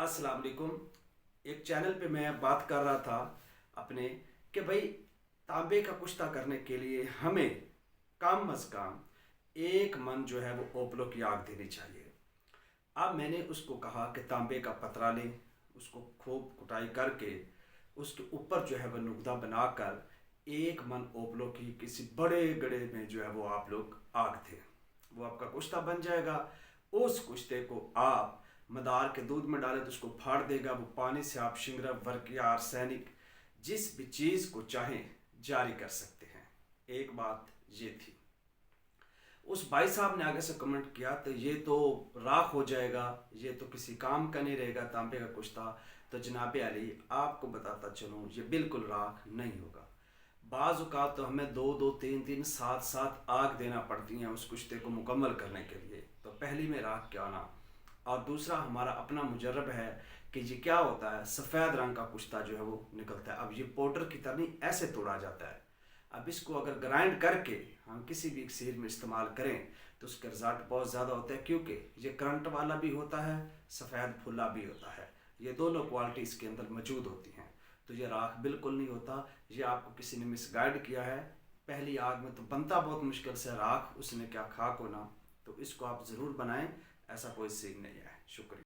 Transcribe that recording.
अस्सलाम वालेकुम। एक चैनल पे मैं बात कर रहा था अपने कि भाई तांबे का कुश्ता करने के लिए हमें कम अज़ कम एक मन जो है वो ओपलों की आग देनी चाहिए। अब मैंने उसको कहा कि तांबे का पतरा लें, उसको खूब कुटाई करके उसके ऊपर जो है वह नुकदा बनाकर एक मन ओपलों की किसी बड़े गड्ढे में जो है वो आप लोग आग दें, वो आपका कुश्ता बन जाएगा। उस कुश्ते को आप मदार के दूध में डालें तो उसको फाड़ देगा। वो पानी से आप शिंगरा वर्क या आर्सेनिक जिस भी चीज़ को चाहें जारी कर सकते हैं। एक बात ये थी। उस भाई साहब ने आगे से कमेंट किया तो ये तो राख हो जाएगा, ये तो किसी काम का नहीं रहेगा तांबे का कुश्ता। तो जनाब अली आपको बताता चलूँ ये बिल्कुल राख नहीं होगा। बाज़ औक़ात तो हमें दो दो तीन तीन सात सात आग देना पड़ती हैं उस कुश्ते को मुकम्मल करने के लिए। तो पहली में राख क्या ना, और दूसरा हमारा अपना मुजर्रब है कि ये क्या होता है, सफ़ेद रंग का कुश्ता जो है वो निकलता है। अब ये पाउडर की तरह नहीं ऐसे तोड़ा जाता है। अब इसको अगर ग्राइंड करके हम किसी भी सीर में इस्तेमाल करें तो उसका रिजल्ट बहुत ज़्यादा होता है, क्योंकि ये करंट वाला भी होता है, सफ़ेद फुल्ला भी होता है। ये दोनों क्वालिटी इसके अंदर मौजूद होती हैं। तो ये राख बिल्कुल नहीं होता, ये आपको किसी ने मिसगाइड किया है। पहली आग में तो बनता बहुत मुश्किल से राख, उसने क्या खाक होना। तो इसको आप ज़रूर बनाएं, ऐसा कोई सीन नहीं है। शुक्रिया।